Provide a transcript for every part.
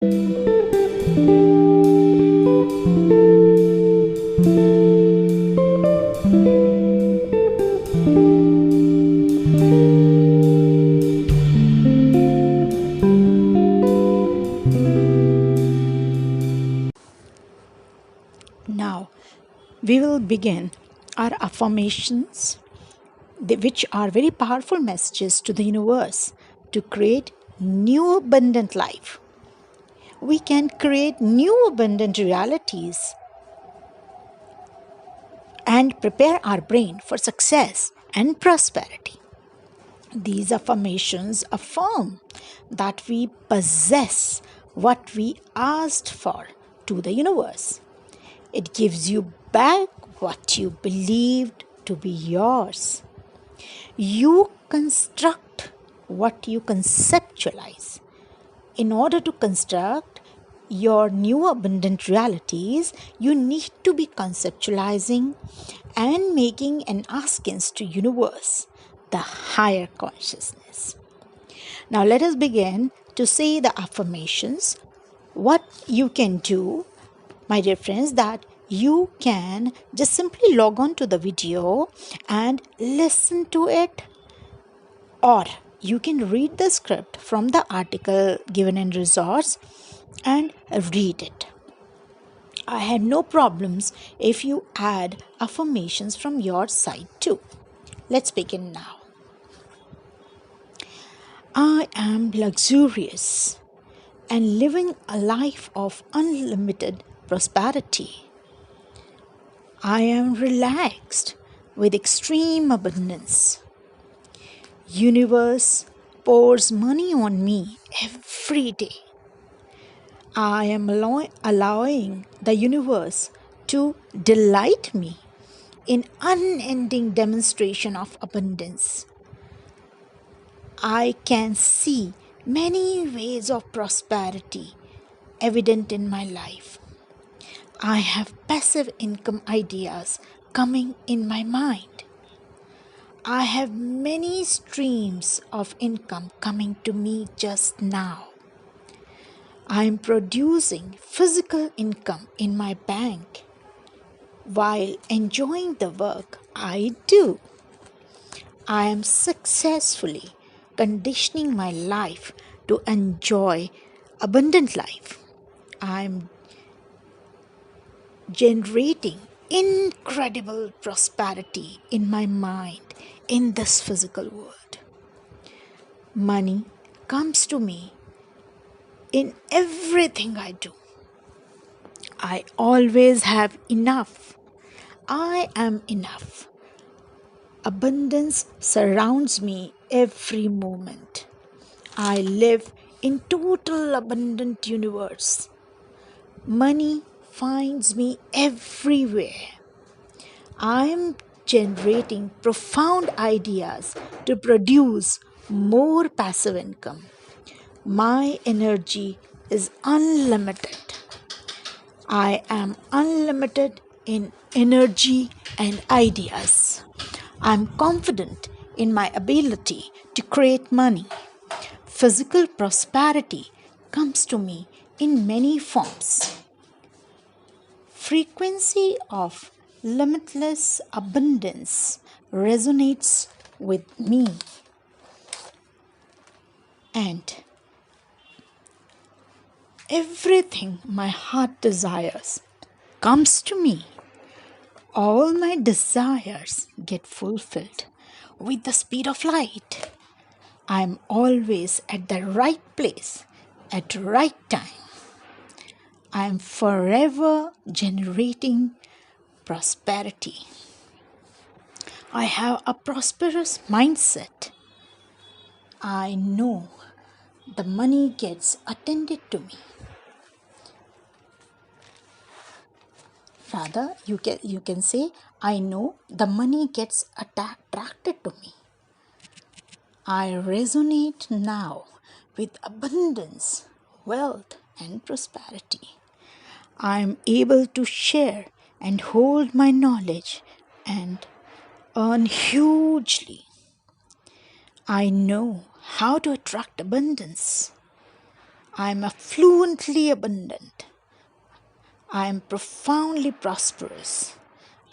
Now, we will begin our affirmations, which are very powerful messages to the universe to create new abundant life. We can create new abundant realities and prepare our brain for success and prosperity. These affirmations affirm that we possess what we asked for to the universe. It gives you back what you believed to be yours. You construct what you conceptualize. In order to construct your new abundant realities, you need to be conceptualizing and making and asking to universe, the higher consciousness. Now let us begin to say the affirmations. What you can do, my dear friends, that you can just simply log on to the video and listen to it, or you can read the script from the article given in resource and read it. I had no problems if you add affirmations from your side too. Let's begin now. I am luxurious and living a life of unlimited prosperity. I am relaxed with extreme abundance. Universe pours money on me every day. I am allowing the universe to delight me in unending demonstration of abundance. I can see many ways of prosperity evident in my life. I have passive income ideas coming in my mind. I have many streams of income coming to me just now. I am producing physical income in my bank while enjoying the work I do. I am successfully conditioning my life to enjoy abundant life. I am generating incredible prosperity in my mind in this physical world. Money comes to me in everything I do. I always have enough. I am enough. Abundance surrounds me every moment. I live in total abundant universe. Money finds me everywhere. I am generating profound ideas to produce more passive income. My energy is unlimited. I am unlimited in energy and ideas. I am confident in my ability to create money. Physical prosperity comes to me in many forms. Frequency of limitless abundance resonates with me, and everything my heart desires comes to me. All my desires get fulfilled with the speed of light. I am always at the right place at the right time. I am forever generating prosperity. I have a prosperous mindset. I know the money gets attended to me. Rather, you can say, I know the money gets attracted to me. I resonate now with abundance, wealth, and prosperity. I am able to share and hold my knowledge and earn hugely. I know how to attract abundance. I am fluently abundant. I am profoundly prosperous.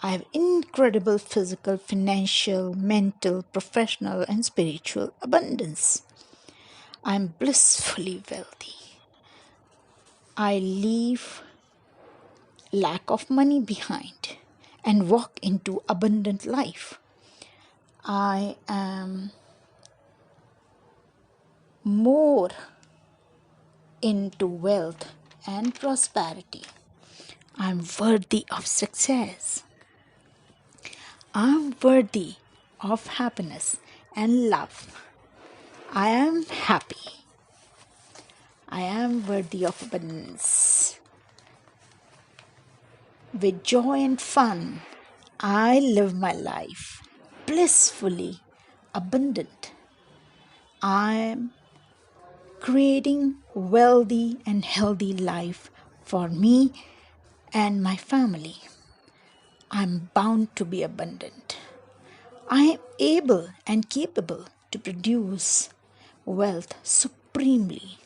I have incredible physical, financial, mental, professional, and spiritual abundance. I am blissfully wealthy. I leave lack of money behind and walk into abundant life. I am more into wealth and prosperity. I am worthy of success. I am worthy of happiness and love. I am happy. I am worthy of abundance. With joy and fun, I live my life blissfully abundant. I am creating wealthy and healthy life for me and my family. I'm bound to be abundant. I am able and capable to produce wealth supremely.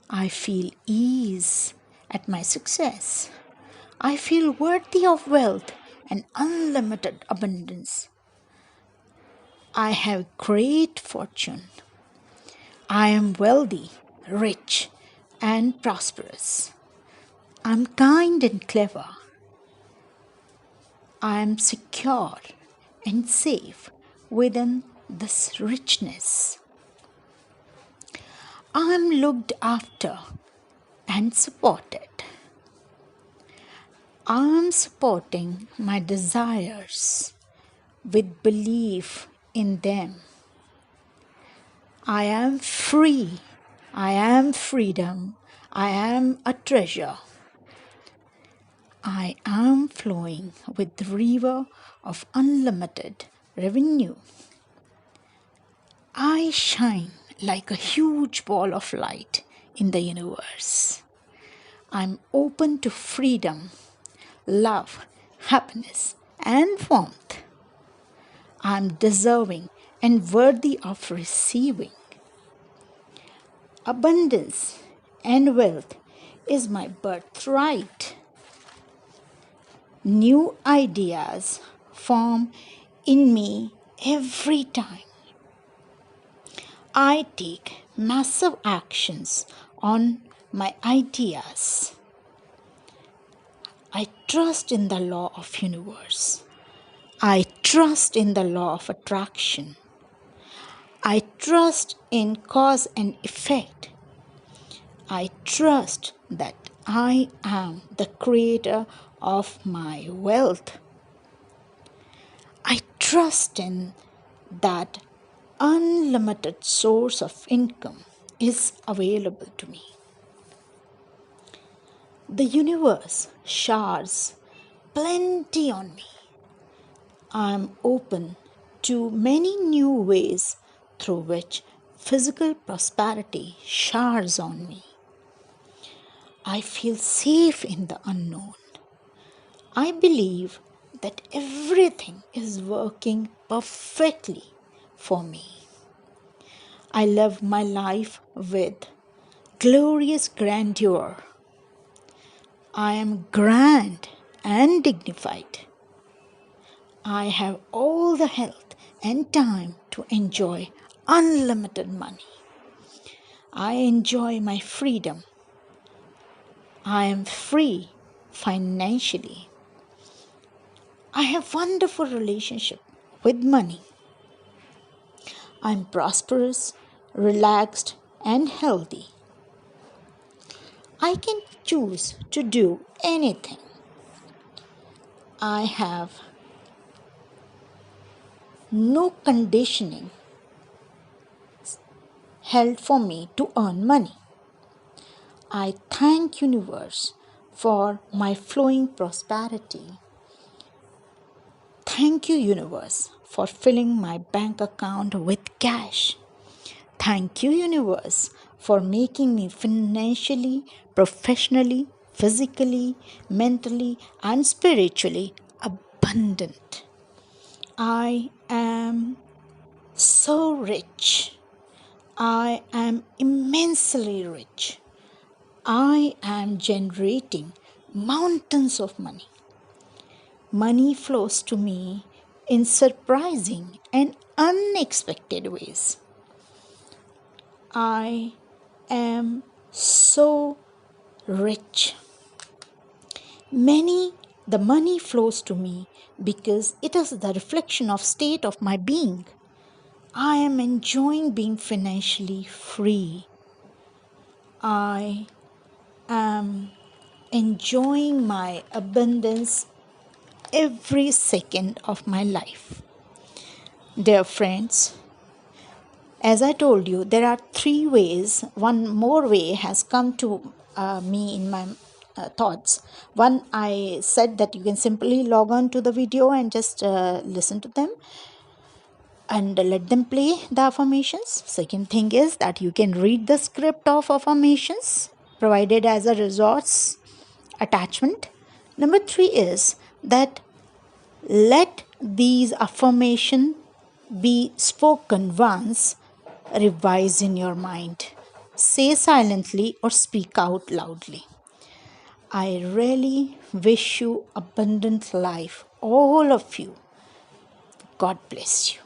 I feel ease at my success. I feel worthy of wealth and unlimited abundance. I have great fortune. I am wealthy, rich, and prosperous. I'm kind and clever. I am secure and safe within this richness. I am looked after and supported. I am supporting my desires with belief in them. I am free. I am freedom. I am a treasure. I am flowing with the river of unlimited revenue. I shine like a huge ball of light in the universe. I'm open to freedom, love, happiness, and warmth. I'm deserving and worthy of receiving. Abundance and wealth is my birthright. New ideas form in me every time. I take massive actions on my ideas. I trust in the law of universe. I trust in the law of attraction. I trust in cause and effect. I trust that I am the creator of my wealth. I trust in that unlimited source of income is available to me. The universe showers plenty on me. I am open to many new ways through which physical prosperity showers on me. I feel safe in the unknown. I believe that everything is working perfectly for me. I live my life with glorious grandeur. I am grand and dignified. I have all the health and time to enjoy unlimited money. I enjoy my freedom. I am free financially. I have wonderful relationship with money. I am prosperous, relaxed, and healthy. I can choose to do anything. I have no conditioning held for me to earn money. I thank universe for my flowing prosperity. Thank you universe for filling my bank account with cash. Thank you universe for making me financially, professionally, physically, mentally, and spiritually abundant. I am so rich. I am immensely rich. I am generating mountains of money. Money flows to me in surprising and unexpected ways. I am so rich. The money flows to me because it is the reflection of state of my being. I am enjoying being financially free. I am enjoying my abundance every second of my life. Dear friends, as I told you, there are 3 ways. One more way has come to me in my thoughts. One, I said that you can simply log on to the video and just listen to them and let them play the affirmations. Second thing is that you can read the script of affirmations provided as a resource attachment. Number 3 is that let these affirmations be spoken once, revise in your mind, say silently or speak out loudly. I really wish you abundant life, all of you. God bless you.